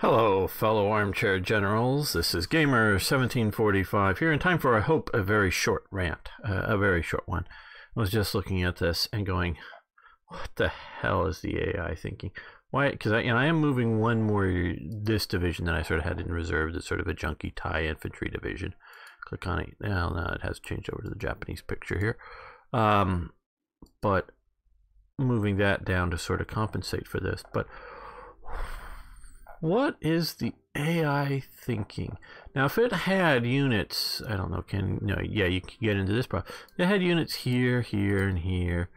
Hello, fellow armchair generals. This is Gamer1745 here in time for, I hope, a very short rant. A very short one. I was just looking at this and going, what the hell is the AI thinking? Why? Because I am moving one more, this division that I sort of had in reserve, that's sort of a junky Thai infantry division. Click on it. Now it has changed over to the Japanese picture here. But moving that down to sort of compensate for this. But what is the AI thinking? Now, if it had units, I don't know, yeah, you can get into this problem. It had units here, here, and here,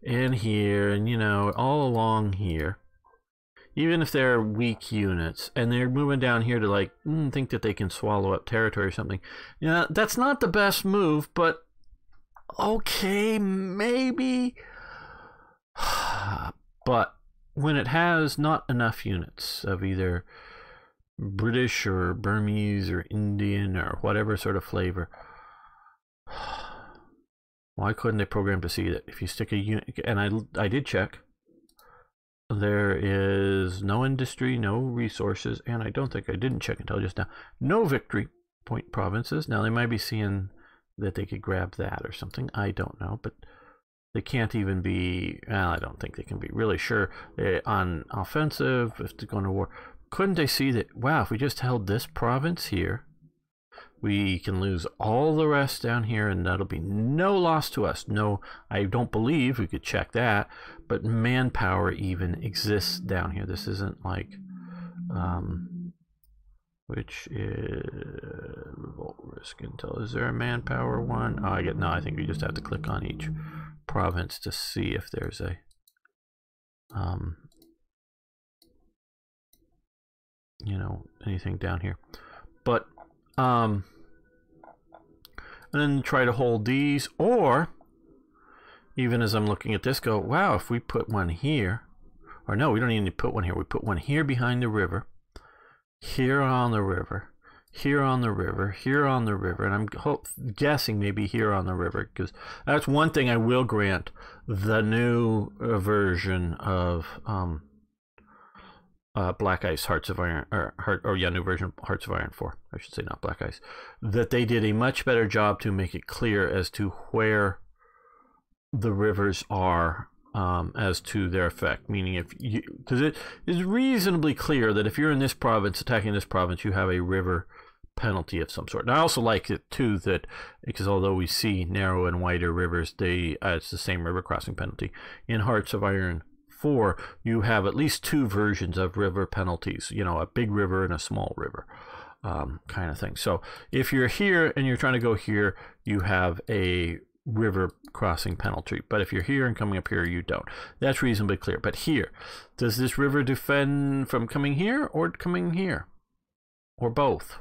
and here, and, you know, all along here. Even if they're weak units, and they're moving down here to, like, think that they can swallow up territory or something. You know, that's not the best move, but okay, maybe. But when it has not enough units of either British or Burmese or Indian or whatever sort of flavor, why couldn't they program to see that if you stick a unit, and I did check, there is no industry, no resources, and I don't think I didn't check until just now, no victory point provinces. Now they might be seeing that they could grab that or something, I don't know, but they can't even be, well, I don't think they can be really sure on offensive, if they're going to war. Couldn't they see that, wow, if we just held this province here, we can lose all the rest down here, and that'll be no loss to us. No, I don't believe, we could check that, but manpower even exists down here. This isn't like, which is revolt risk intel. Is there a manpower one? Oh, I think we just have to click on each province to see if there's a you know, anything down here. But and then try to hold these, or even as I'm looking at this, go, wow, if we put one here, or no, we don't even need to put one here, we put one here behind the river, here on the river, here on the river, here on the river, and I'm guessing maybe here on the river, because that's one thing I will grant the new version of Black Ice Hearts of Iron, new version of Hearts of Iron 4, I should say, not Black Ice, that they did a much better job to make it clear as to where the rivers are, as to their effect. Meaning, if you, because it is reasonably clear that if you're in this province, attacking this province, you have a river penalty of some sort. And I also like it too that, because although we see narrow and wider rivers, it's the same river crossing penalty. In Hearts of Iron 4, you have at least two versions of river penalties, you know, a big river and a small river, kind of thing. So if you're here and you're trying to go here, you have a river crossing penalty, but if you're here and coming up here, you don't. That's reasonably clear. But here, does this river defend from coming here or coming here, or both?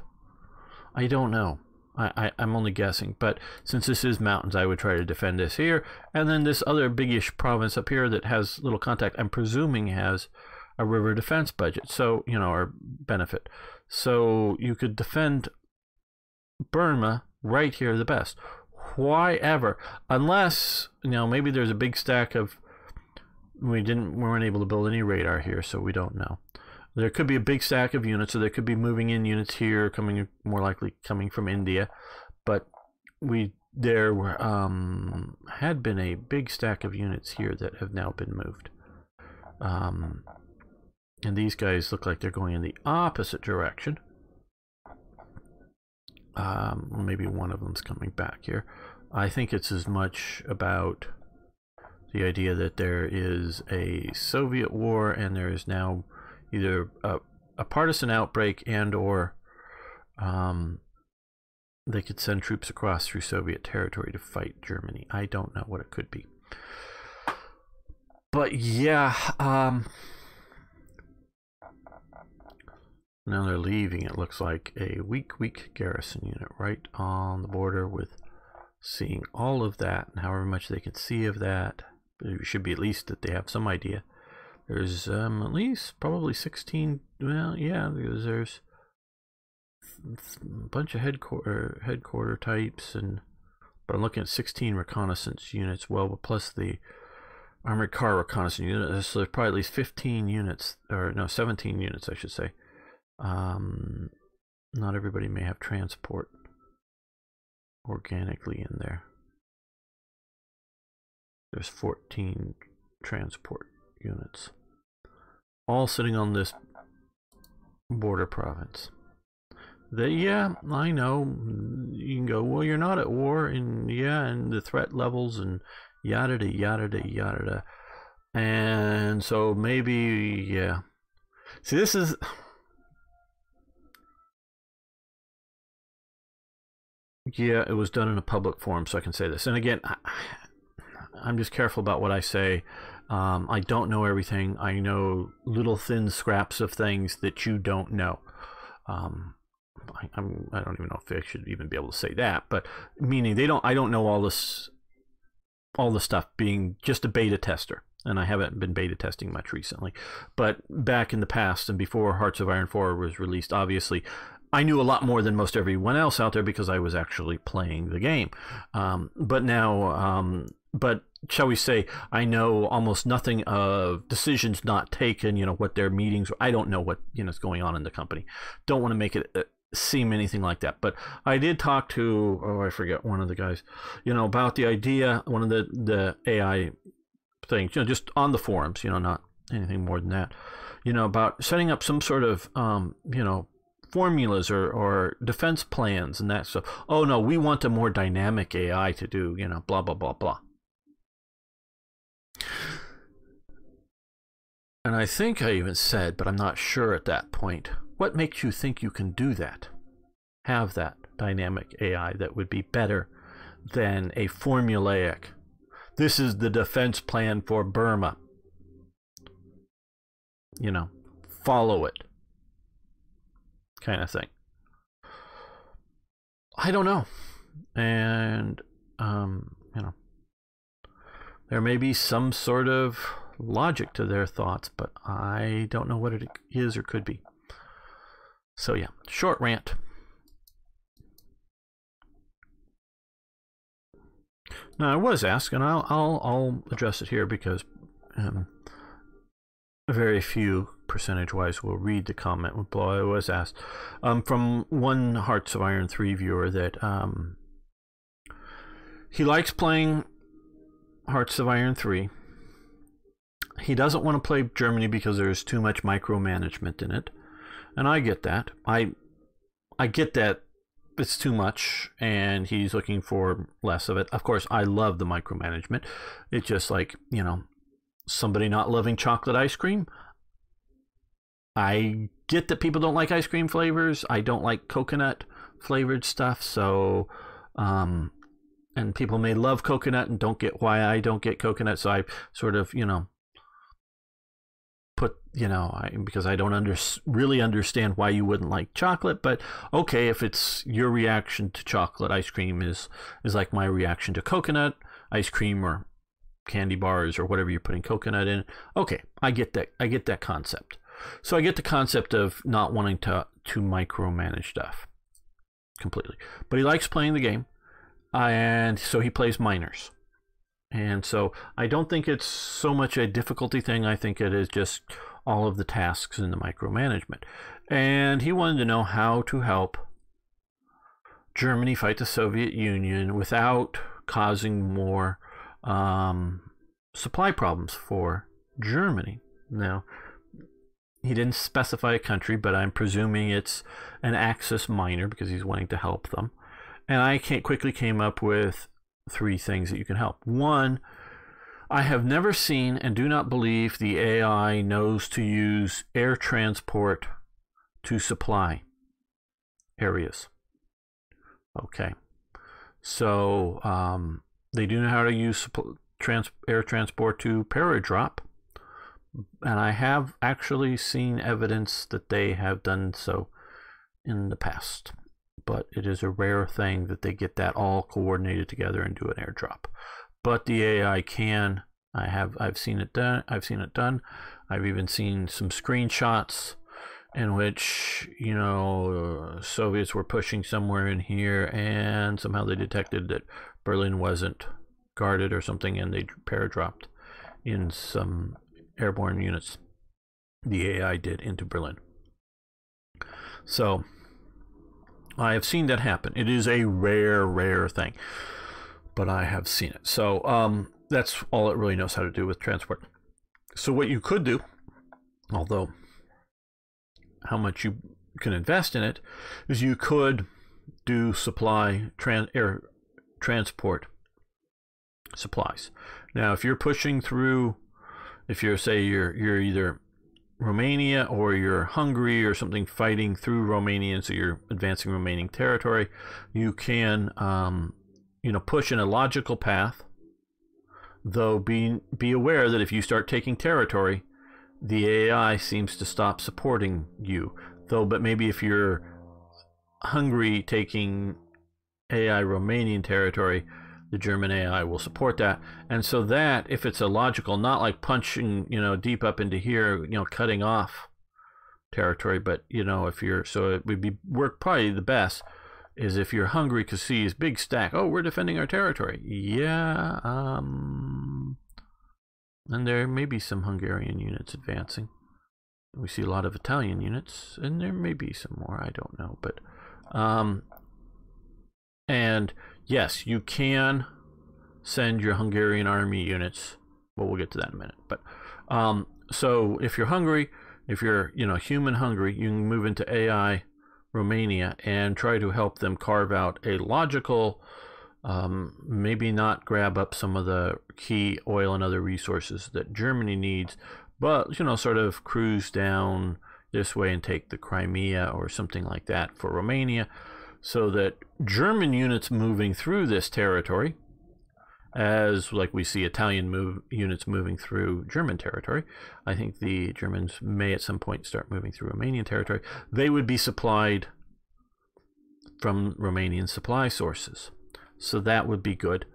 I don't know. I'm only guessing, but since this is mountains, I would try to defend this here, and then this other biggish province up here that has little contact, I'm presuming has a river defense budget, so, you know, or benefit. So you could defend Burma right here the best. Why ever? Unless, you know, maybe there's a big stack of, we weren't able to build any radar here, so we don't know. There could be a big stack of units, so there could be moving in units here, coming, more likely coming from India, but there had been a big stack of units here that have now been moved. And these guys look like they're going in the opposite direction. Maybe one of them's coming back here. I think it's as much about the idea that there is a Soviet war and there is now either a partisan outbreak and or they could send troops across through Soviet territory to fight Germany. I don't know what it could be. But yeah, now they're leaving, it looks like, a weak garrison unit right on the border, with seeing all of that, and however much they can see of that. It should be at least that they have some idea. There's at least probably 16, well, yeah, because there's a bunch of headquarter types, but I'm looking at 16 reconnaissance units, well, plus the armored car reconnaissance unit, so there's probably at least 15 units, or no, 17 units, I should say, Not everybody may have transport organically in there. There's 14 transport units, all sitting on this border province. Yeah, I know. You can go, well, you're not at war, and yeah, and the threat levels, and yada yada yada. And so maybe, yeah. See, this is... Yeah, it was done in a public forum, so I can say this. And again, I'm just careful about what I say. I don't know everything. I know little thin scraps of things that you don't know. I don't even know if I should even be able to say that, but meaning I don't know all the stuff, being just a beta tester. And I haven't been beta testing much recently. But back in the past and before Hearts of Iron 4 was released, obviously, I knew a lot more than most everyone else out there because I was actually playing the game. But now, but shall we say, I know almost nothing of decisions not taken, what their meetings, I don't know what, is going on in the company. Don't want to make it seem anything like that. But I did talk to, I forget, one of the guys, about the idea, one of the AI things, just on the forums, not anything more than that, about setting up some sort of, formulas or defense plans and that stuff. Oh no, we want a more dynamic AI to do, blah, blah, blah, blah. And I think I even said, but I'm not sure at that point, what makes you think you can do that? Have that dynamic AI that would be better than a formulaic, this is the defense plan for Burma. Follow it. Kind of thing. I don't know. And, there may be some sort of logic to their thoughts, but I don't know what it is or could be. So yeah, short rant. Now I was asked, and I'll address it here because very few percentage-wise will read the comment. I was asked from one Hearts of Iron 3 viewer that he likes playing Hearts of Iron 3. He doesn't want to play Germany because there's too much micromanagement in it, and I get that. I get that it's too much, and he's looking for less of it. Of course, I love the micromanagement. It's just like, somebody not loving chocolate ice cream. I get that people don't like ice cream flavors. I don't like coconut flavored stuff. So, and people may love coconut and don't get why I don't get coconut. So I sort of, put, because I don't really understand why you wouldn't like chocolate. But okay, if it's your reaction to chocolate ice cream is like my reaction to coconut ice cream or candy bars or whatever you're putting coconut in. Okay, I get that. I get that concept. So I get the concept of not wanting to micromanage stuff completely. But he likes playing the game, and so he plays minors. And so I don't think it's so much a difficulty thing. I think it is just all of the tasks in the micromanagement. And he wanted to know how to help Germany fight the Soviet Union without causing more supply problems for Germany. Now, he didn't specify a country, but I'm presuming it's an Axis minor because he's wanting to help them. And I quickly came up with 3 things that you can help. One, I have never seen and do not believe the AI knows to use air transport to supply areas. Okay. So they do know how to use air transport to paradrop. And I have actually seen evidence that they have done so in the past. But it is a rare thing that they get that all coordinated together and do an airdrop. But the AI can. I've seen it done. I've even seen some screenshots in which, Soviets were pushing somewhere in here and somehow they detected that Berlin wasn't guarded or something, and they paradropped in some airborne units. The AI did into Berlin. So I have seen that happen. It is a rare thing, but I have seen it. So that's all it really knows how to do with transport. So what you could do, although how much you can invest in it, is you could do air transport supplies. Now, if you're pushing through, if you're either Romania or you're Hungary or something, fighting through Romania, and so you're advancing Romanian territory, you can push in a logical path, though be aware that if you start taking territory, the AI seems to stop supporting you. But maybe if you're Hungary taking AI Romanian territory, the German AI will support that. And so that, if it's a logical, not like punching, deep up into here, cutting off territory, but, if you're, so it would work probably the best is if you're Hungary, because see his big stack, oh, we're defending our territory. Yeah, and there may be some Hungarian units advancing. We see a lot of Italian units, and there may be some more, I don't know, but, and yes, you can send your Hungarian army units. Well, we'll get to that in a minute. But so if you're Hungary, if you're human Hungary, you can move into AI Romania and try to help them carve out a logical, maybe not grab up some of the key oil and other resources that Germany needs, but sort of cruise down this way and take the Crimea or something like that for Romania, so that German units moving through this territory, as like we see Italian units moving through German territory, I think the Germans may at some point start moving through Romanian territory, they would be supplied from Romanian supply sources. So that would be good.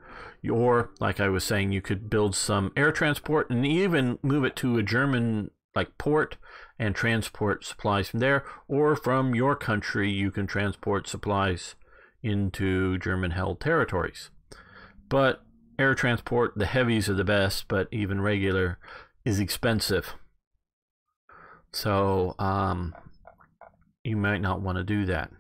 Or, like I was saying, you could build some air transport and even move it to a German port and transport supplies from there, or from your country you can transport supplies into German-held territories. But air transport, the heavies are the best, but even regular is expensive. So you might not want to do that.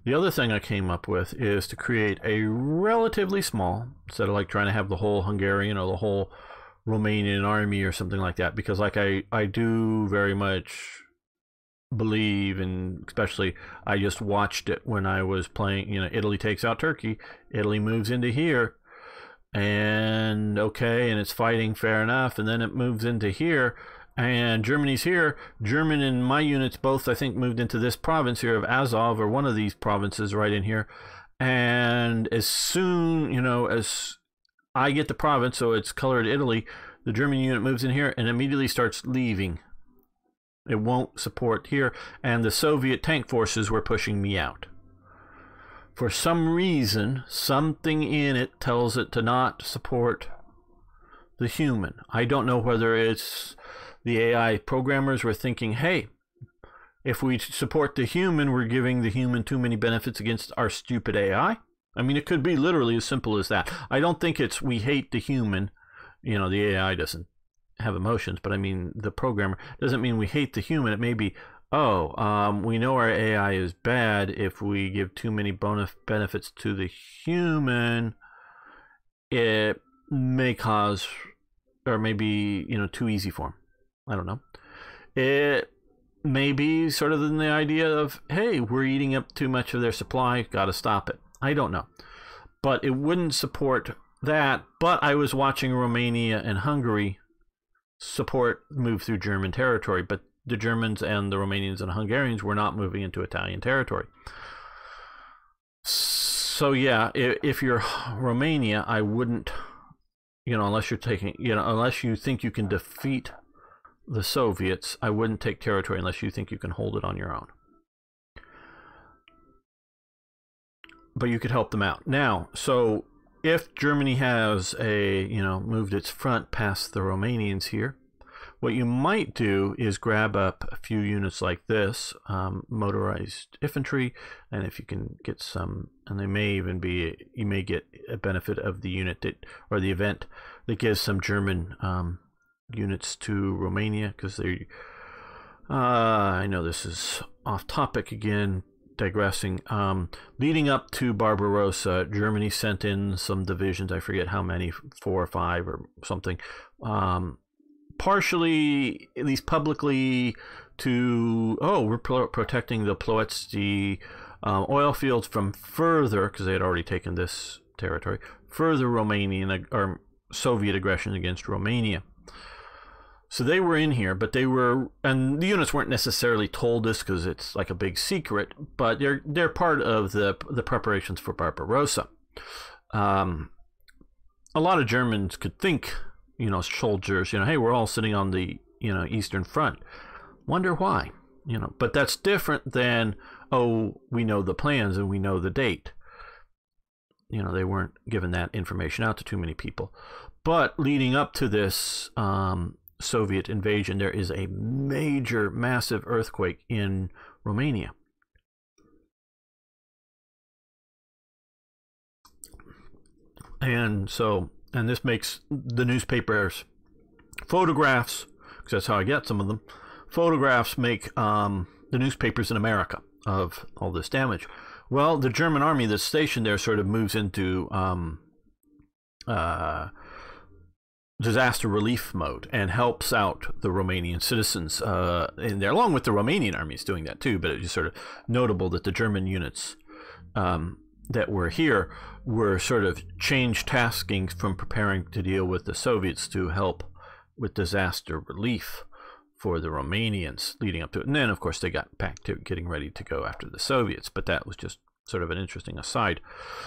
The other thing I came up with is to create a relatively small, instead of trying to have the whole Hungarian or the whole Romanian army or something like that, because I do very much believe, and especially I just watched it when I was playing, Italy takes out Turkey, Italy moves into here, and okay, and it's fighting fair enough, and then it moves into here, and Germany's here. German and my units both, I think, moved into this province here of Azov, or one of these provinces right in here, and as soon, as I get the province, so it's colored Italy, the German unit moves in here and immediately starts leaving. It won't support here, and the Soviet tank forces were pushing me out. For some reason, something in it tells it to not support the human. I don't know whether it's the AI programmers were thinking, hey, if we support the human, we're giving the human too many benefits against our stupid AI. I mean, it could be literally as simple as that. I don't think it's we hate the human. The AI doesn't have emotions, but I mean, the programmer doesn't mean we hate the human. It may be, we know our AI is bad. If we give too many benefits to the human, it may cause, or maybe, too easy for him. I don't know. It may be sort of in the idea of, hey, we're eating up too much of their supply, got to stop it. I don't know. But it wouldn't support that. But I was watching Romania and Hungary move through German territory, but the Germans and the Romanians and Hungarians were not moving into Italian territory. So yeah, if you're Romania, I wouldn't, unless you're taking, unless you think you can defeat the Soviets, I wouldn't take territory unless you think you can hold it on your own. But you could help them out. Now, so if Germany has moved its front past the Romanians here, what you might do is grab up a few units like this, motorized infantry, and if you can get some, and they may even be, you may get a benefit of the unit or the event that gives some German units to Romania, because they, I know this is off topic again, digressing. Leading up to Barbarossa, Germany sent in some divisions. I forget how many, 4 or 5 or something. Partially, at least publicly, to we're protecting the Ploesti oil fields from further, because they had already taken this territory, further Romanian or Soviet aggression against Romania. So they were in here, but and the units weren't necessarily told this because it's like a big secret, but they're part of the preparations for Barbarossa. A lot of Germans could think, soldiers, hey, we're all sitting on the, Eastern Front. Wonder why, but that's different than, we know the plans and we know the date. They weren't giving that information out to too many people. But leading up to this Soviet invasion, there is a major, massive earthquake in Romania. And this makes the newspapers photographs, because that's how I get some of them. Photographs make the newspapers in America of all this damage. Well, the German army that's stationed there sort of moves into disaster relief mode and helps out the Romanian citizens in there, along with the Romanian armies doing that too. But it's just sort of notable that the German units that were here were sort of changed tasking from preparing to deal with the Soviets to help with disaster relief for the Romanians leading up to it. And then, of course, they got back to getting ready to go after the Soviets. But that was just sort of an interesting aside.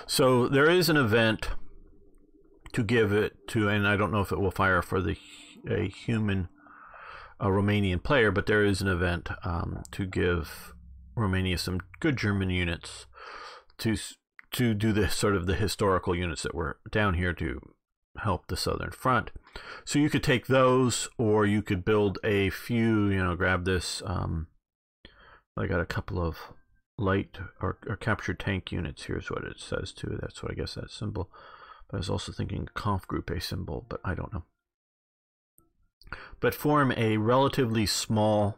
So there is an event to give it to, and I don't know if it will fire for a human Romanian player, but there is an event to give Romania some good German units to do the sort of the historical units that were down here to help the Southern Front. So you could take those, or you could build a few, grab this. I got a couple of light or captured tank units. Here's what it says too. That's what I guess that symbol. But I was also thinking Conf Group A symbol, but I don't know. But form a relatively small,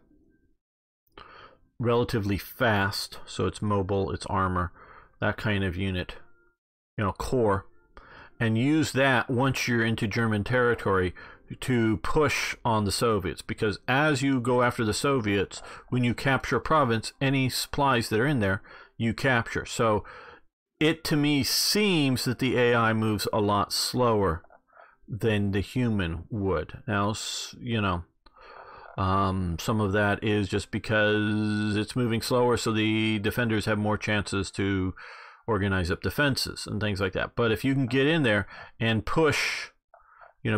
relatively fast, so it's mobile, it's armor, that kind of unit, core, and use that once you're into German territory to push on the Soviets. Because as you go after the Soviets, when you capture a province, any supplies that are in there, you capture. So it, to me, seems that the AI moves a lot slower than the human would. Now, some of that is just because it's moving slower, so the defenders have more chances to organize up defenses and things like that. But if you can get in there and push,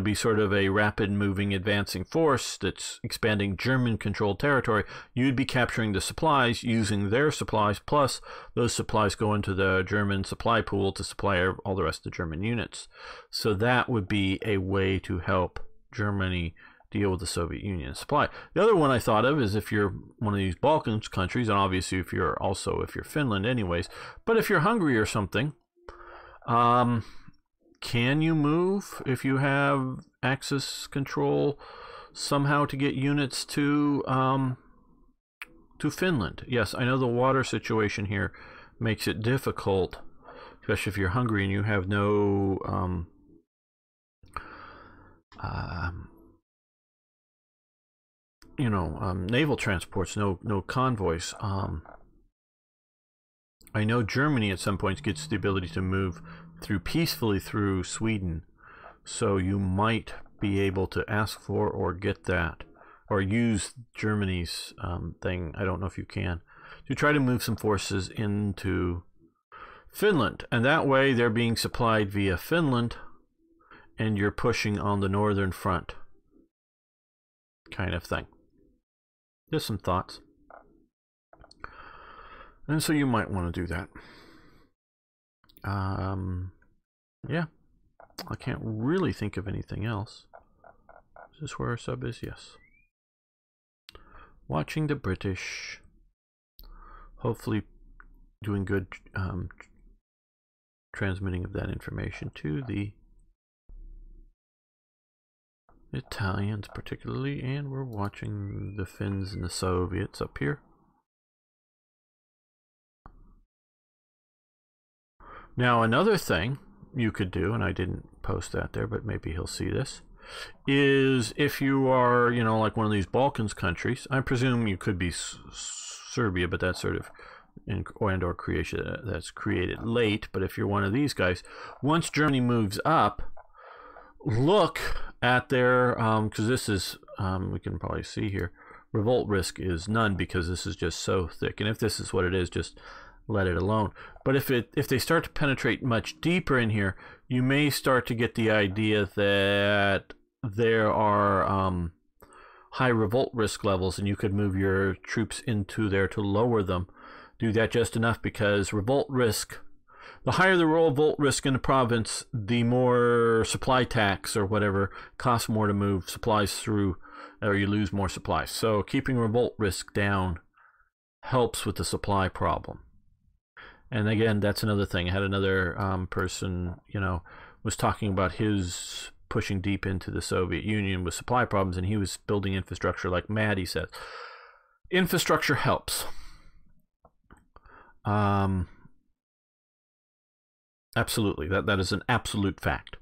be sort of a rapid moving, advancing force that's expanding German controlled territory, you'd be capturing the supplies, using their supplies, plus those supplies go into the German supply pool to supply all the rest of the German units. So that would be a way to help Germany deal with the Soviet Union supply. The other one I thought of is if you're one of these Balkans countries, and obviously if you're Finland anyways, but if you're Hungary or something, can you move if you have access control somehow to get units to Finland? Yes, I know the water situation here makes it difficult, especially if you're Hungary and you have no naval transports, no convoys. I know Germany at some points gets the ability to move peacefully through Sweden, so you might be able to ask for or get that, or use Germany's thing. I don't know if you can, to try to move some forces into Finland, and that way they're being supplied via Finland, and you're pushing on the northern front, kind of thing. Just some thoughts. And so you might want to do that. Yeah, I can't really think of anything else. Is this where our sub is? Yes. Watching the British. Hopefully doing good transmitting of that information to the Italians particularly, and we're watching the Finns and the Soviets up here. Now, another thing you could do, and I didn't post that there, but maybe he'll see this, is if you are, you know, like one of these Balkans countries, I presume you could be Serbia, but that's sort of or Croatia, that's created late. But if you're one of these guys, once Germany moves up, look at their, because this is, we can probably see here, revolt risk is none because this is just so thick. And if this is what it is, just let it alone. But if they start to penetrate much deeper in here, you may start to get the idea that there are high revolt risk levels, and you could move your troops into there to lower them. Do that just enough, because revolt risk, the higher the revolt risk in the province, the more supply tax or whatever costs more to move supplies through, or you lose more supplies. So keeping revolt risk down helps with the supply problem. And again, that's another thing. I had another person, you know, was talking about his pushing deep into the Soviet Union with supply problems, and he was building infrastructure like mad, he says. Infrastructure helps. Absolutely. That is an absolute fact.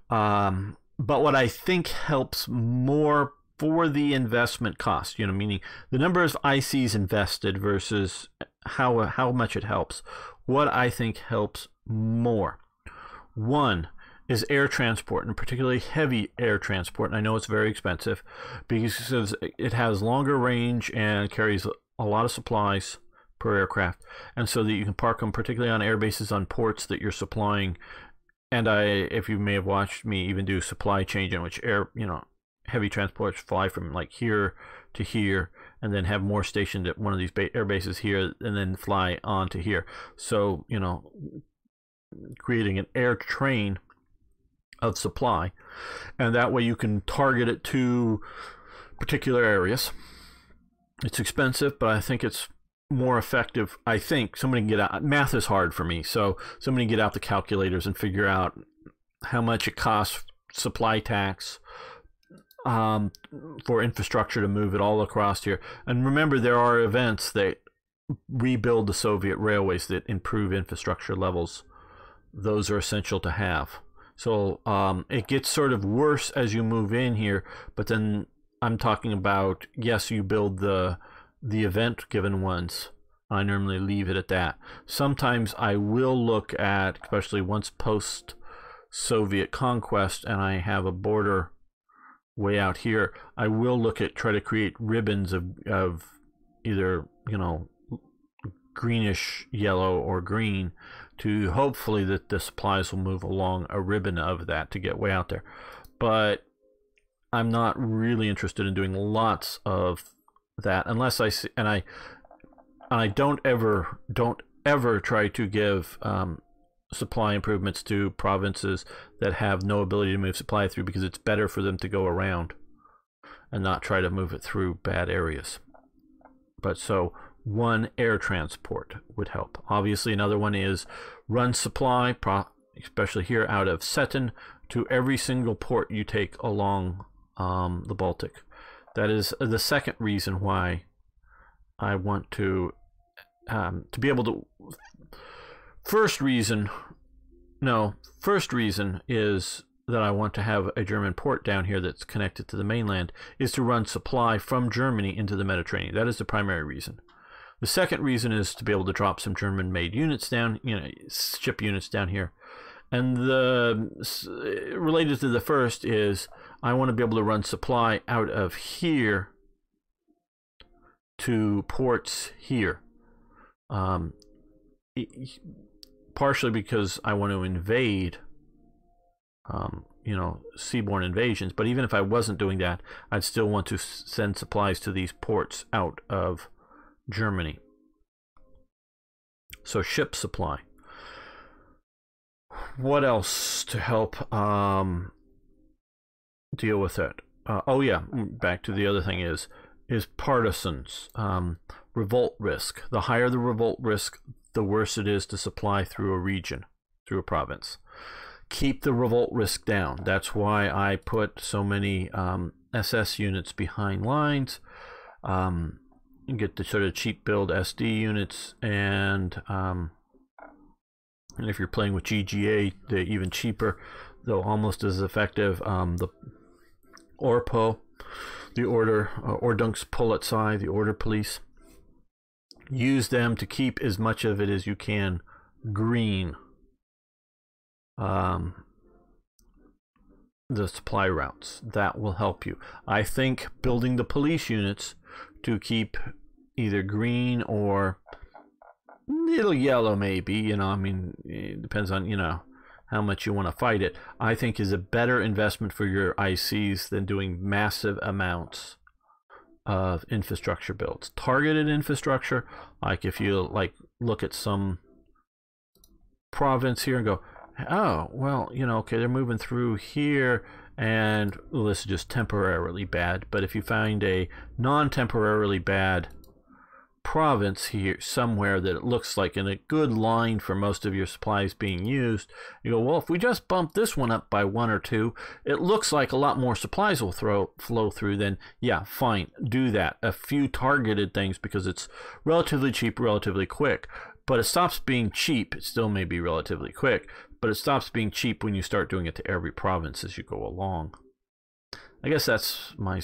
But what I think helps more for the investment cost, you know, meaning the number of ICs invested versus how much it helps. What I think helps more, one, is air transport, and particularly heavy air transport. And I know it's very expensive because it has longer range and carries a lot of supplies per aircraft, and so that you can park them particularly on air bases, on ports that you're supplying. And if you may have watched me even do supply change, in which heavy transports fly from like here to here, and then have more stationed at one of these air bases here, and then fly on to here. So, you know, creating an air train of supply, and that way you can target it to particular areas. It's expensive, but I think it's more effective. I think somebody can get out, math is hard for me, so somebody can get out the calculators and figure out how much it costs, supply tax, for infrastructure to move it all across here. And remember, there are events that rebuild the Soviet railways that improve infrastructure levels. Those are essential to have. So it gets sort of worse as you move in here, but then I'm talking about, yes, you build the event given ones. I normally leave it at that. Sometimes I will look at, especially once post-Soviet conquest and I have a border way out here, I will look at, try to create ribbons of either, you know, greenish yellow or green, to hopefully that the supplies will move along a ribbon of that to get way out there. But I'm not really interested in doing lots of that unless I see, and I don't ever try to give supply improvements to provinces that have no ability to move supply through, because it's better for them to go around and not try to move it through bad areas. But so one, air transport would help. Obviously, another one is run supply, especially here out of Seton, to every single port you take along the Baltic. That is the second reason why I want to be able to. First reason is that I want to have a German port down here that's connected to the mainland, is to run supply from Germany into the Mediterranean. That is the primary reason. The second reason is to be able to drop some German-made units down, you know, ship units down here. And related to the first is I want to be able to run supply out of here to ports here. Partially because I want to invade, you know, seaborne invasions. But even if I wasn't doing that, I'd still want to send supplies to these ports out of Germany. So ship supply. What else to help deal with it? Oh yeah, back to the other thing is partisans, revolt risk. The higher the revolt risk, the worse it is to supply through a region, through a province. Keep the revolt risk down. That's why I put so many SS units behind lines. You get the sort of cheap build SD units, and And if you're playing with GGA, they're even cheaper, though almost as effective. The ORPO, the Order Ordnungspolizei, the Order Police. Use them to keep as much of it as you can green. The supply routes. That will help you. I think building the police units to keep either green or little yellow, maybe, you know, I mean, it depends on, you know, how much you want to fight it, I think is a better investment for your ICs than doing massive amounts of infrastructure builds. Targeted infrastructure, like if you like look at some province here and go, oh, well, you know, okay, they're moving through here, and well, this is just temporarily bad. But if you find a non-temporarily bad province here somewhere that it looks like in a good line for most of your supplies being used, you go, well, if we just bump this one up by 1 or 2, it looks like a lot more supplies will flow through. Then yeah, fine, do that. A few targeted things, because it's relatively cheap, relatively quick. But it stops being cheap. It still may be relatively quick, but it stops being cheap when you start doing it to every province as you go along. I guess that's my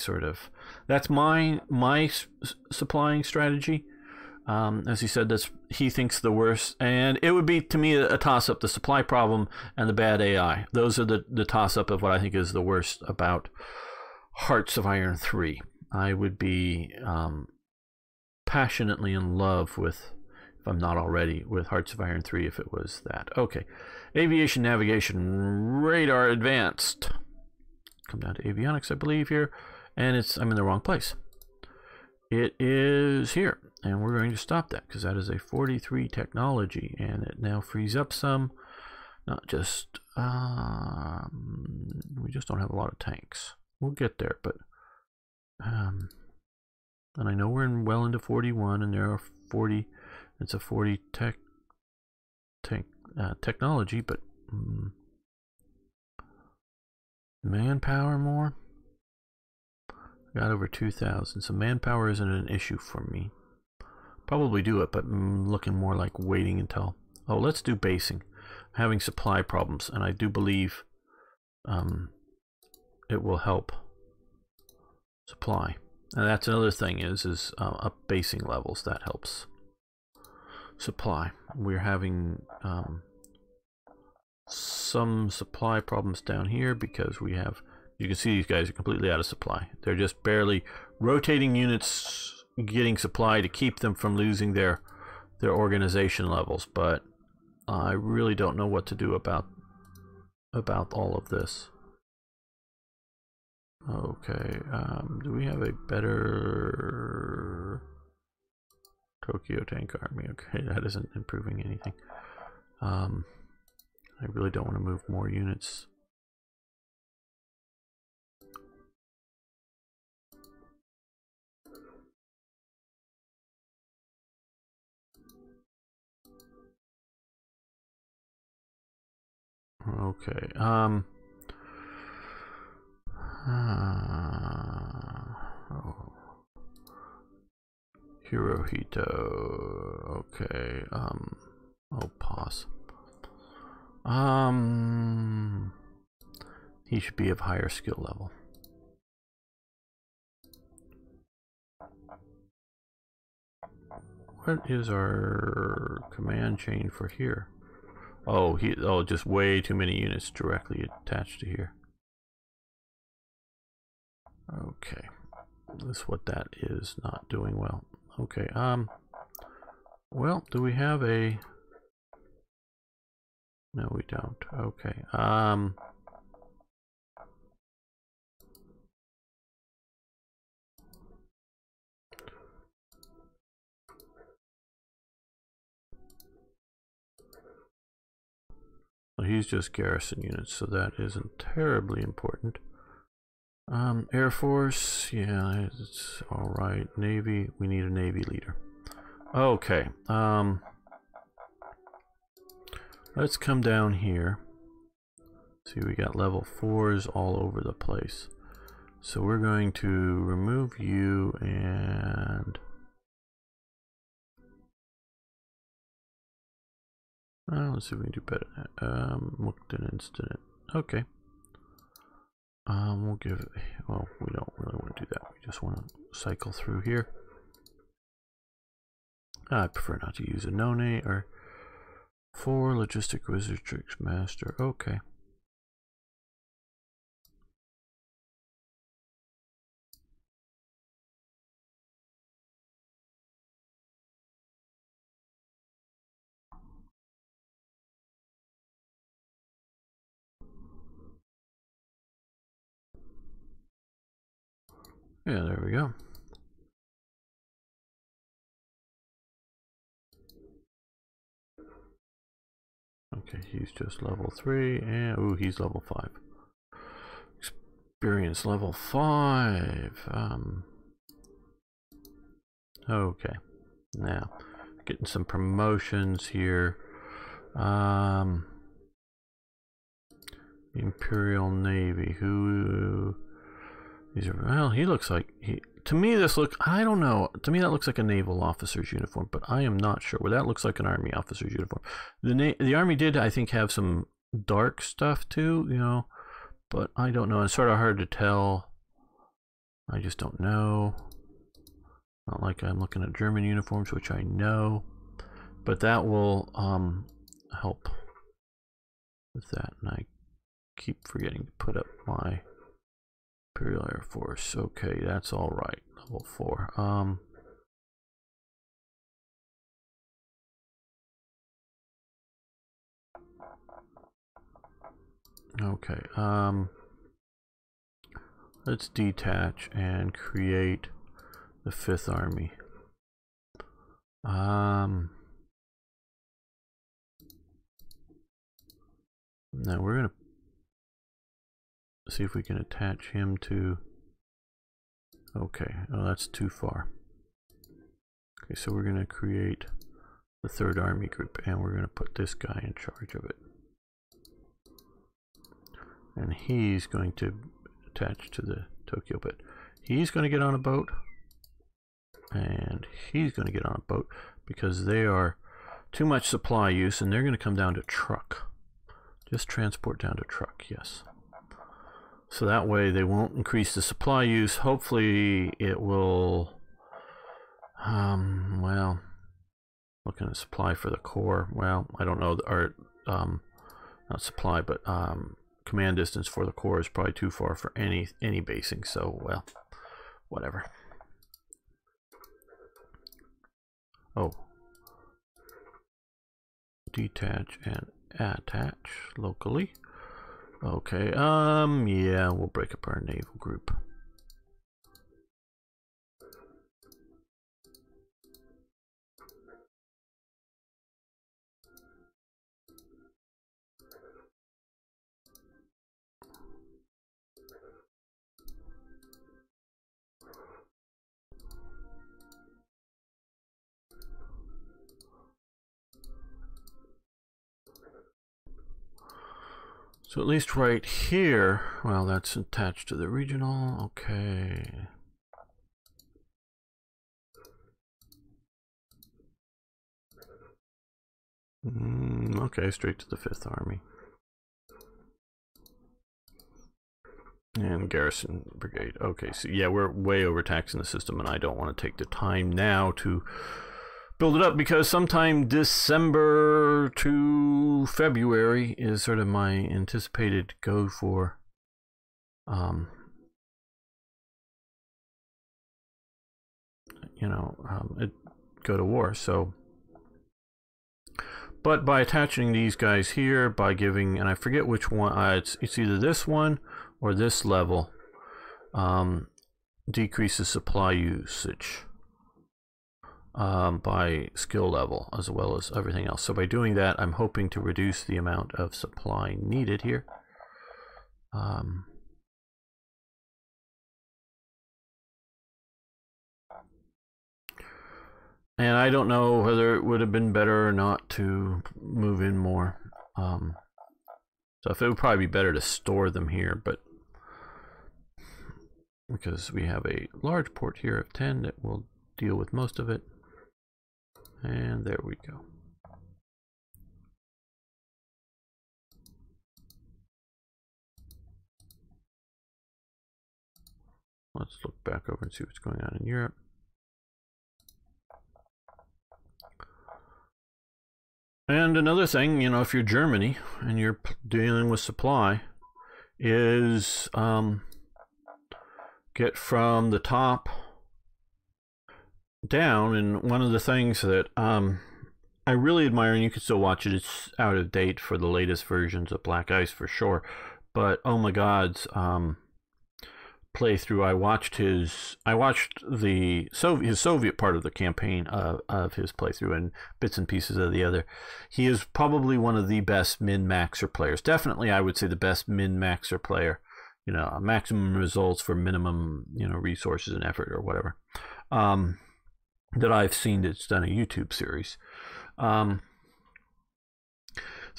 supplying strategy. As he said, he thinks the worst, and it would be to me a toss-up: the supply problem and the bad AI. Those are the toss-up of what I think is the worst about Hearts of Iron 3. I would be passionately in love with, if I'm not already, with Hearts of Iron 3 if it was that. Okay, aviation, navigation, radar advanced. Come down to avionics, I believe, here, and I'm in the wrong place. It is here, and we're going to stop that because that is a 43 technology, and it now frees up some. Not just we just don't have a lot of tanks. We'll get there, but and I know we're well into 41, and there are 40. It's a 40 technology, but manpower more. Got over 2,000, so manpower isn't an issue for me. Probably do it, but looking more like waiting until. Oh, let's do basing. Having supply problems, and I do believe it will help supply. And that's another thing is up basing levels. That helps supply. We're having some supply problems down here because we have, you can see these guys are completely out of supply. They're just barely rotating units, getting supply to keep them from losing their organization levels. But I really don't know what to do about all of this. Okay, do we have a better Tokyo Tank Army? Okay, that isn't improving anything. I really don't want to move more units. Okay, Hirohito. Okay, oh, pause. He should be of higher skill level. What is our command chain for here? Oh, just way too many units directly attached to here. Okay, that's what that is not doing well. Okay, well, do we have a? No, we don't. Okay, well, he's just garrison units, so that isn't terribly important. Air Force, yeah, it's all right. Navy, we need a Navy leader. Okay, let's come down here. See, we got level 4s all over the place. So we're going to remove you and Let's see if we can do better than that. Looked an instant. Okay. We'll give it, well, we don't really want to do that. We just want to cycle through here. I prefer not to use a no-name or for logistic wizard tricks master. Okay. Yeah, there we go. Okay, he's just level 3, and ooh, he's level 5. Experience level 5. Okay, now getting some promotions here. Imperial Navy. Who? These are, well, he looks like he. To me, this looks. I don't know. To me, that looks like a naval officer's uniform, but I am not sure. Well, that looks like an army officer's uniform. The army did, I think, have some dark stuff too, you know, but I don't know. It's sort of hard to tell. I just don't know. Not like I'm looking at German uniforms, which I know, but that will help with that. And I keep forgetting to put up my Imperial Air Force. Okay, that's all right. Level 4. Okay. Let's detach and create the 5th Army. Now we're gonna see if we can attach him to. Okay, oh, that's too far. Okay, so we're gonna create the 3rd Army Group, and we're gonna put this guy in charge of it, and he's going to attach to the Tokyo bit. He's going to get on a boat, and he's going to get on a boat because they are too much supply use, and they're going to come down to truck. Just transport down to truck, yes. So that way they won't increase the supply use. Hopefully it will, well, looking at supply for the core. Well, I don't know, or not supply, but command distance for the core is probably too far for any basing. So, well, whatever. Oh, detach and attach locally. Okay, yeah, we'll break up our naval group. So at least right here, well, that's attached to the regional. Okay. Okay, straight to the 5th Army. And Garrison Brigade. Okay, so yeah, we're way overtaxing the system, and I don't want to take the time now to build it up, because sometime December to February is sort of my anticipated go for go to war. So, but by attaching these guys here, by giving, and I forget which one, it's either this one or this level, decreases supply usage by skill level as well as everything else. So by doing that, I'm hoping to reduce the amount of supply needed here. And I don't know whether it would have been better or not to move in more. So if it would probably be better to store them here, but because we have a large port here of 10 that will deal with most of it. And there we go. Let's look back over and see what's going on in Europe. And another thing, you know, if you're Germany and you're dealing with supply, is get from the top down. And one of the things that I really admire, and you can still watch it, it's out of date for the latest versions of Black Ice for sure, but oh my God's playthrough. I watched his Soviet part of the campaign of his playthrough and bits and pieces of the other. He is probably one of the best min-maxer players. Definitely, I would say the best min-maxer player. You know, maximum results for minimum, you know, resources and effort or whatever. That I've seen that's done a YouTube series. So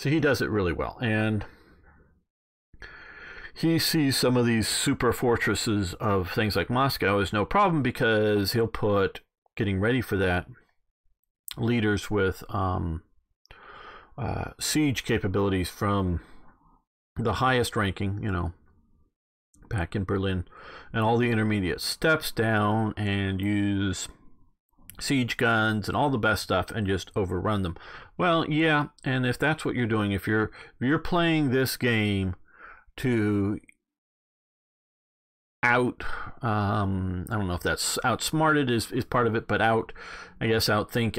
he does it really well, and he sees some of these super fortresses of things like Moscow as no problem, because he'll put, getting ready for that, leaders with siege capabilities from the highest ranking, you know, back in Berlin, and all the intermediate steps down and use siege guns and all the best stuff and just overrun them. Well, yeah, and if that's what you're doing, if you're playing this game to I don't know if that's outsmarted is part of it, but outthink,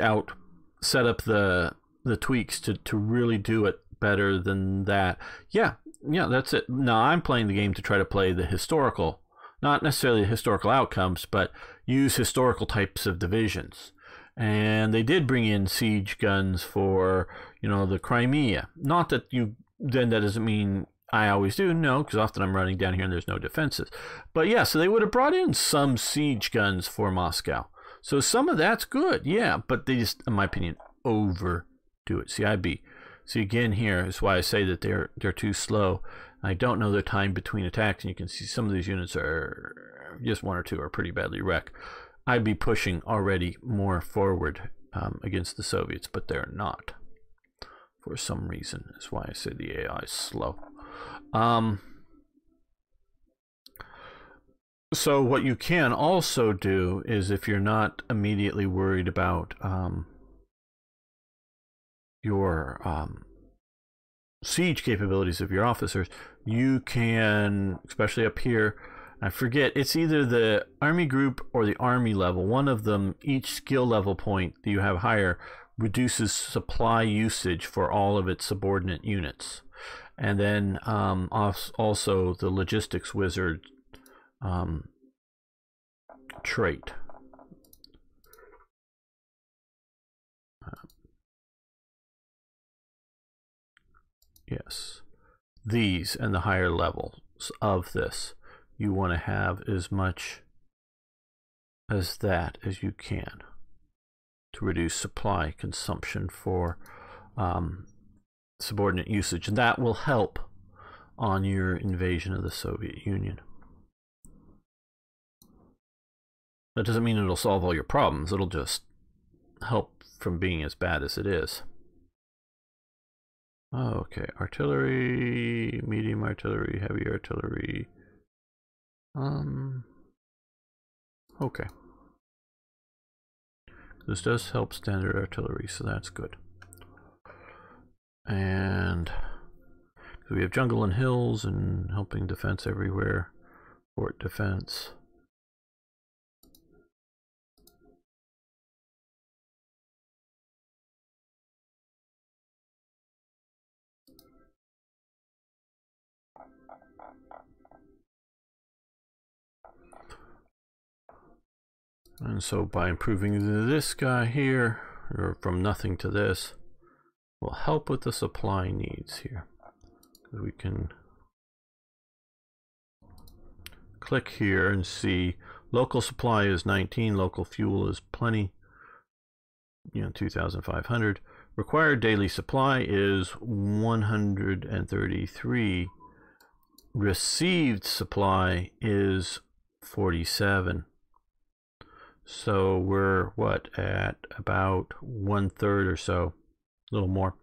set up the tweaks to really do it better than that. Yeah, that's it. No, I'm playing the game to try to play the historical, not necessarily historical outcomes, but use historical types of divisions. And they did bring in siege guns for, you know, the Crimea. Not that that doesn't mean I always do, no, because often I'm running down here and there's no defenses. But yeah, so they would have brought in some siege guns for Moscow. So some of that's good, yeah, but they just, in my opinion, overdo it. See, again, here is why I say that they're too slow. I don't know the time between attacks, and you can see some of these units are, just one or two are pretty badly wrecked. I'd be pushing already more forward against the Soviets, but they're not. For some reason, that's why I say the AI is slow. So what you can also do is, if you're not immediately worried about your siege capabilities of your officers, you can, especially up here, I forget, it's either the army group or the army level, one of them, each skill level point that you have higher reduces supply usage for all of its subordinate units. And then also the logistics wizard trait. Yes, these and the higher levels of this, you want to have as much as that as you can to reduce supply consumption for subordinate usage, and that will help on your invasion of the Soviet Union. That doesn't mean it'll solve all your problems, it'll just help from being as bad as it is. Okay, artillery, medium artillery, heavy artillery. Okay. This does help standard artillery, so that's good. And we have jungle and hills and helping defense everywhere. Fort defense. And so by improving this guy here, or from nothing to this, will help with the supply needs here. We can click here and see local supply is 19, local fuel is plenty, 2,500. Required daily supply is 133. Received supply is 47. So we're at about 1/3 or so, a little more,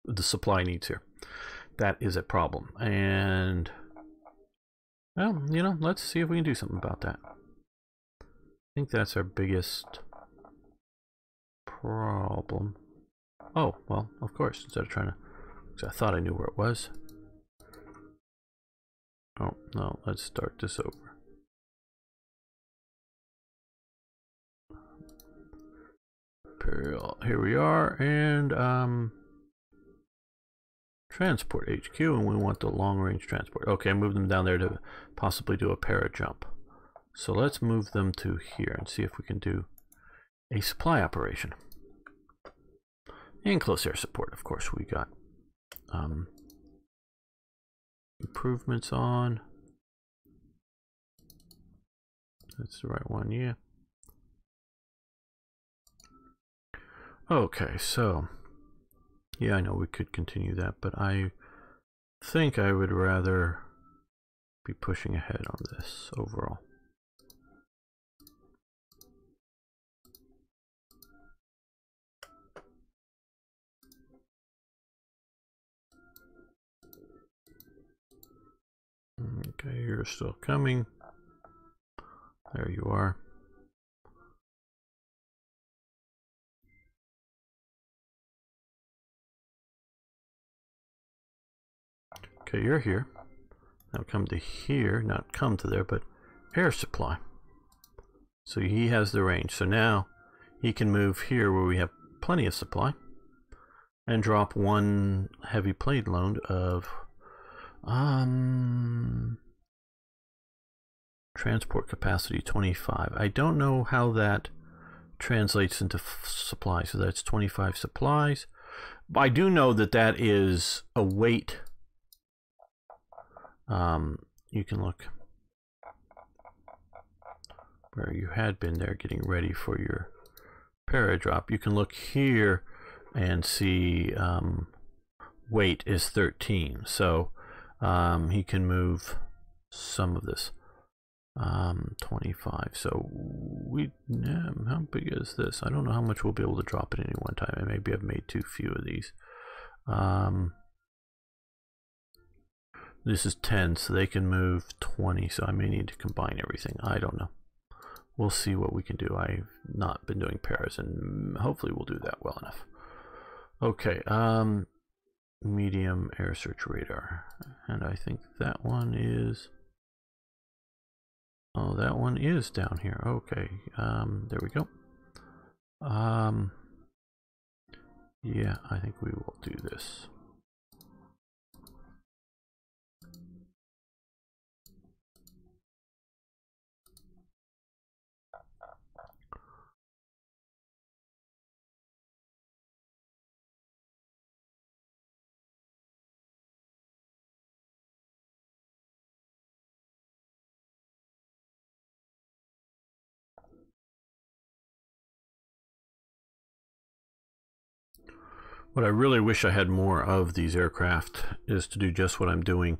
the supply needs here. That is a problem. And Well, you know, let's see if we can do something about that. I think that's our biggest problem. Oh, well, of course, instead of trying to... Because I thought I knew where it was. Oh, no, let's start this over. Imperial, here we are, and transport HQ, and we want the long-range transport. Okay, move them down there to possibly do a para jump. So let's move them to here and see if we can do a supply operation. And close air support, of course, we got improvements on. That's the right one, yeah. Okay, so yeah, I know we could continue that, but I think I would rather be pushing ahead on this overall. Okay, you're still coming. There you are. Okay, you're here. Now come to here, not come to there, but air supply. So he has the range. So now he can move here where we have plenty of supply and drop one heavy plate load of transport capacity 25. I don't know how that translates into supply. So that's 25 supplies. But I do know that that is a weight. You can look where you had been there getting ready for your paradrop. You can look here and see weight is 13. So he can move some of this. 25. So we, how big is this? I don't know how much we'll be able to drop at any one time. I maybe I've made too few of these. This is 10, so they can move 20, so I may need to combine everything. I don't know. We'll see what we can do. I've not been doing pairs, and hopefully we'll do that well enough. Okay, medium air search radar. And I think that one is... Oh, that one is down here. Okay, there we go. Yeah, I think we will do this. What I really wish I had more of these aircraft is to do just what I'm doing,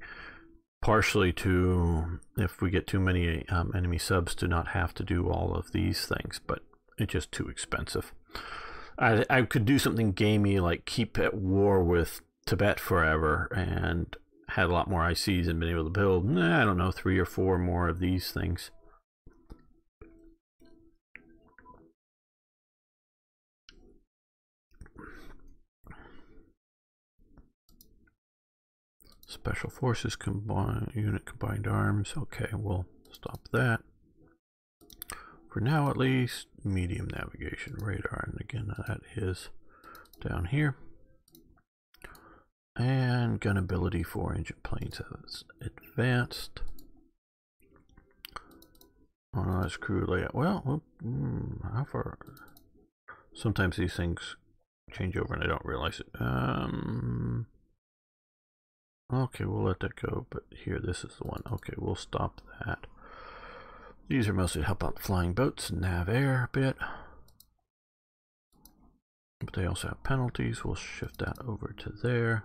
partially to, if we get too many enemy subs, to not have to do all of these things, but it's just too expensive. I could do something gamey like keep at war with Tibet forever and had a lot more ICs and been able to build, I don't know, 3 or 4 more of these things. Special Forces unit combined arms. Okay, we'll stop that. For now, at least, medium navigation radar. And again, that is down here. And gun ability for engine planes has advanced. Oh, no, that's crew layout. Well, how far? Sometimes these things change over and I don't realize it. Okay, we'll let that go, but here, this is the one. Okay, we'll stop that. These are mostly to help out flying boats, nav air a bit. But they also have penalties. We'll shift that over to there.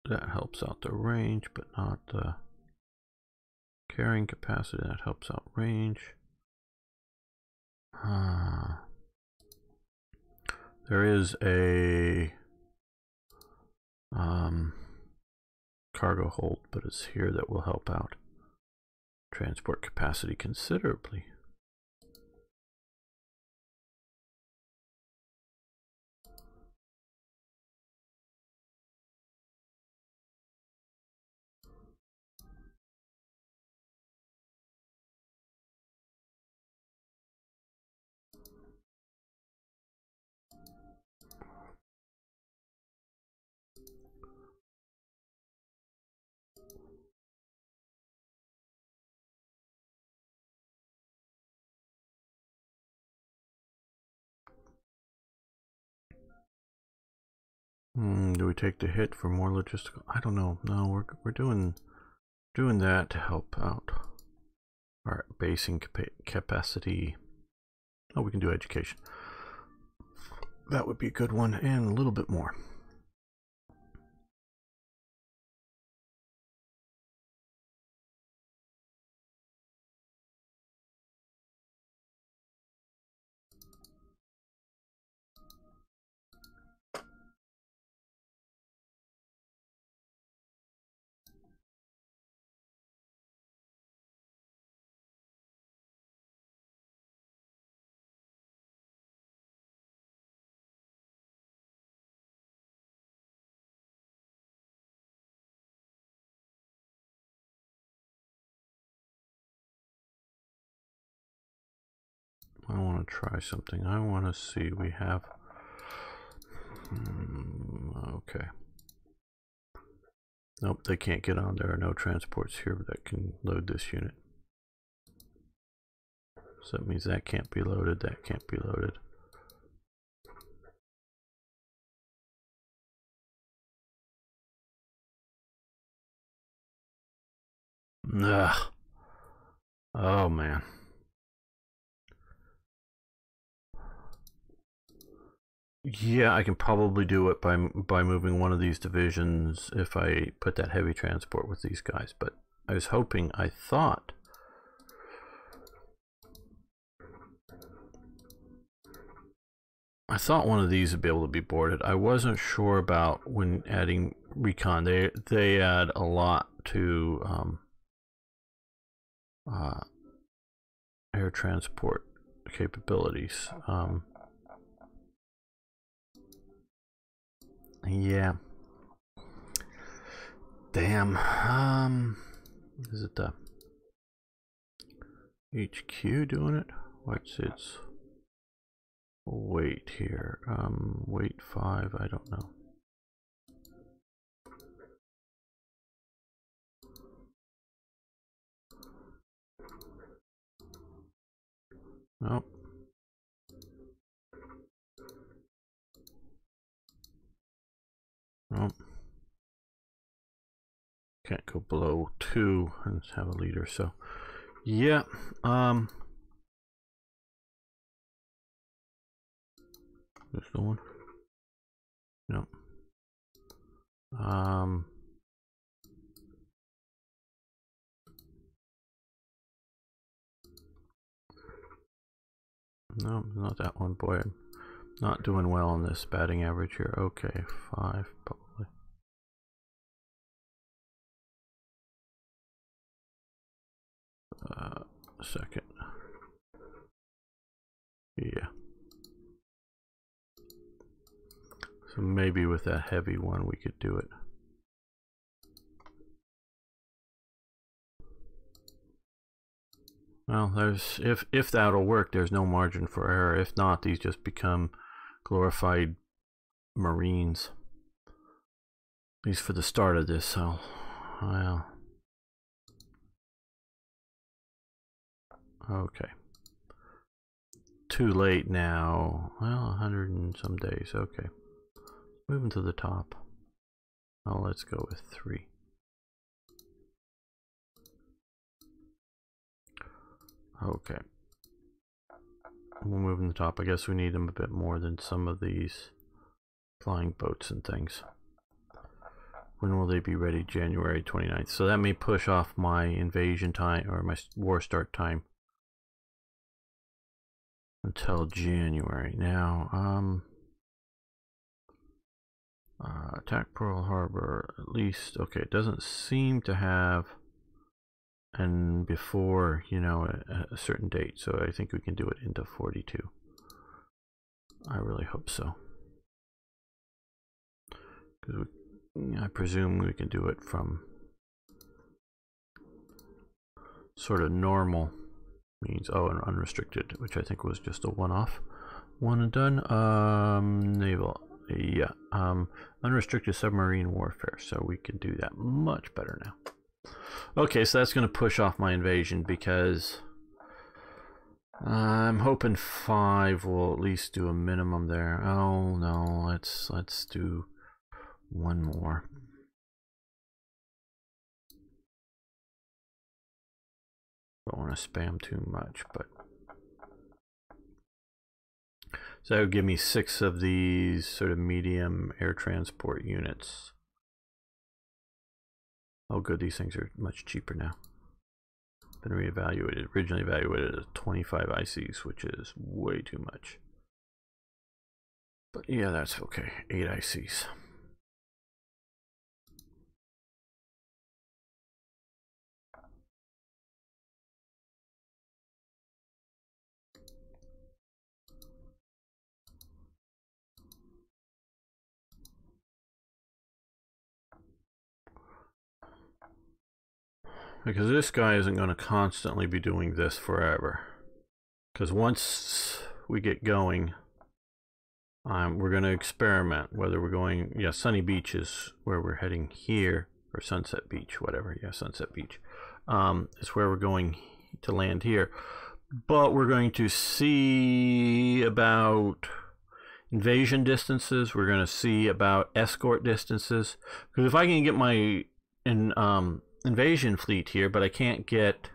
That helps out the range, but not the carrying capacity. That helps out range. There is a cargo hold, but it's here that will help out transport capacity considerably. Do we take the hit for more logistical? I don't know. No, we're doing that to help out our basing capacity. Oh, we can do education. That would be a good one, and a little bit more. I want to try something. I want to see. We have. Okay. Nope, they can't get on. There are no transports here that can load this unit. So that means that can't be loaded. That can't be loaded. Ugh. Oh man. Yeah, I can probably do it by moving one of these divisions if I put that heavy transport with these guys, but I was hoping, I thought one of these would be able to be boarded. I wasn't sure about when adding recon. They add a lot to air transport capabilities. Yeah. Damn. Is it the HQ doing it? What's its weight here? Weight 5, I don't know. Nope. Nope. Can't go below 2 and have a leader, so yeah. This the one? No. No, not that one. Boy, I'm not doing well on this batting average here. Okay, 5 probably. Second. Yeah. So maybe with that heavy one we could do it. Well, there's if that'll work, there's no margin for error. If not, these just become glorified Marines. At least for the start of this, so well. Okay. Too late now. Well, 100 and some days. Okay. Moving to the top. Oh, let's go with 3. Okay. We'll move in the top. I guess we need them a bit more than some of these flying boats and things. When will they be ready? January 29th. So that may push off my invasion time or my war start time until January. Now, Attack Pearl Harbor, at least. Okay, it doesn't seem to have and before, you know, a certain date, so I think we can do it into 42. I really hope so. Because I presume we can do it from sort of normal means. Oh, and unrestricted, which I think was just a one-off. One and done. Naval. Yeah. Unrestricted submarine warfare, so we can do that much better now. Okay, so that's going to push off my invasion because I'm hoping 5 will at least do a minimum there. Oh no, let's do one more. Don't want to spam too much, but so that would give me 6 of these sort of medium air transport units. Oh good, these things are much cheaper now. Been reevaluated. Originally evaluated as 25 ICs, which is way too much. But yeah, that's okay. 8 ICs. Because this guy isn't going to constantly be doing this forever. Because once we get going, we're going to experiment whether we're going, yeah, Sunny Beach is where we're heading here, or Sunset Beach, whatever, yeah, Sunset Beach. Is where we're going to land here. But we're going to see about invasion distances. We're going to see about escort distances. Because if I can get my invasion fleet here, but I can't get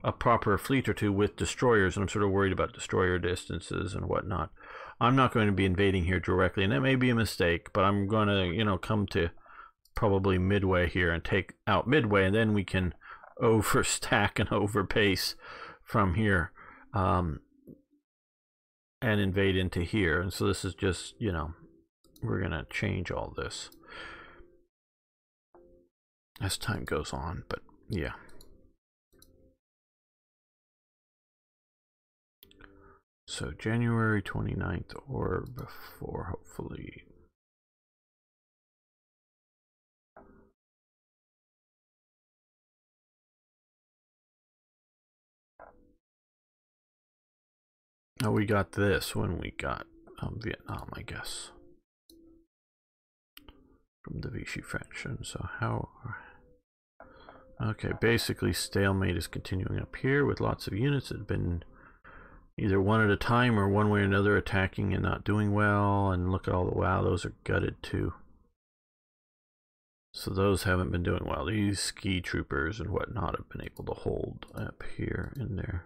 a proper fleet or two with destroyers, and I'm sort of worried about destroyer distances and whatnot, I'm not going to be invading here directly, and that may be a mistake, but I'm going to, you know, come to probably Midway here and take out Midway, and then we can overstack and overpace from here and invade into here. And so this is just, you know, we're going to change all this as time goes on, but yeah. So January 29th or before, hopefully. Oh, we got this when we got Vietnam, I guess, from the Vichy French. And so how... Okay, basically stalemate is continuing up here with lots of units that have been either one at a time or one way or another attacking and not doing well. And look at all the, wow, those are gutted too. So those haven't been doing well. These ski troopers and whatnot have been able to hold up here in their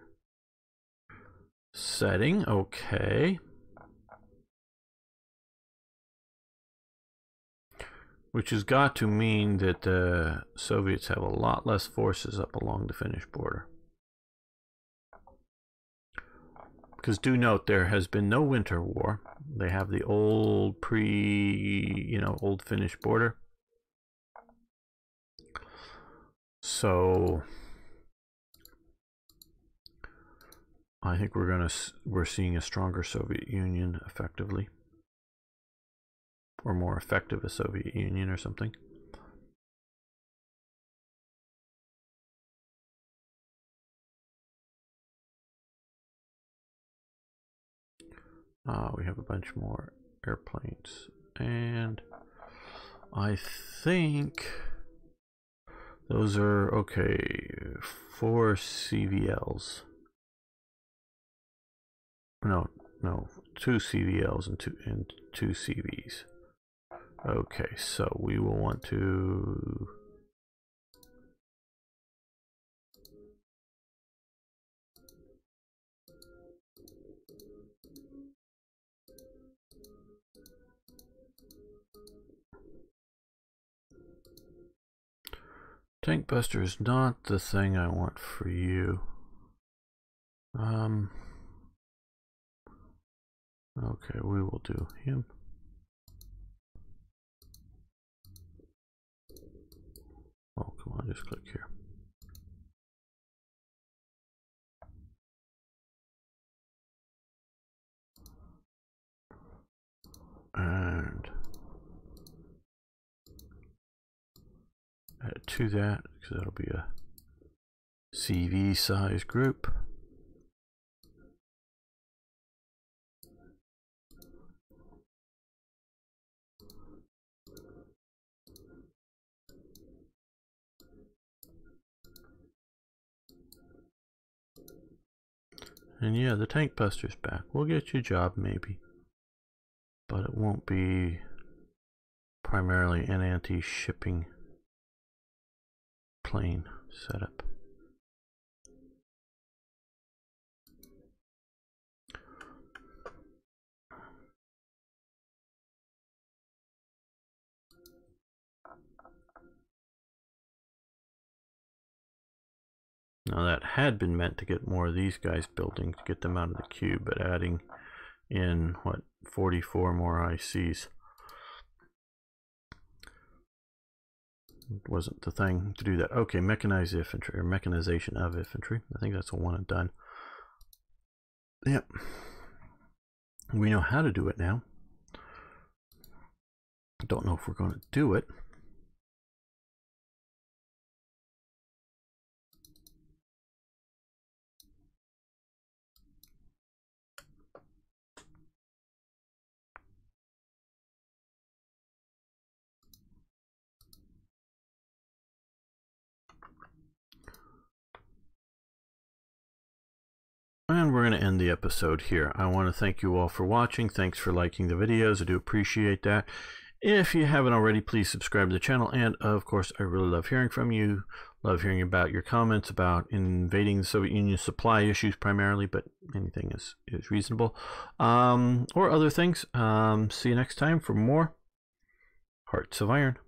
setting. Okay. Which has got to mean that the Soviets have a lot less forces up along the Finnish border. Because do note, there has been no winter war. They have the old old Finnish border. So I think we're seeing a stronger Soviet Union effectively, or more effective a Soviet Union or something. We have a bunch more airplanes, and I think those are okay. 4 CVLs. No, 2 CVLs and two CVs. Okay, so we will want to Tank Buster is not the thing I want for you. Okay, we will do him. Oh, come on, just click here. And add to that, because that'll be a CV size group. And yeah, the tank buster's back. We'll get you a job maybe, but it won't be primarily an anti-shipping plane setup. Now that had been meant to get more of these guys building, to get them out of the queue, but adding in, what, 44 more ICs wasn't the thing to do that. Okay, mechanized infantry, or mechanization of infantry. I think that's a one and done. Yep. We know how to do it now. Don't know if we're going to do it. And we're going to end the episode here. I want to thank you all for watching. Thanks for liking the videos. I do appreciate that. If you haven't already, please subscribe to the channel. And of course, I really love hearing from you. Love hearing about your comments about invading the Soviet Union, supply issues primarily, but anything is reasonable. Or other things. See you next time for more Hearts of Iron.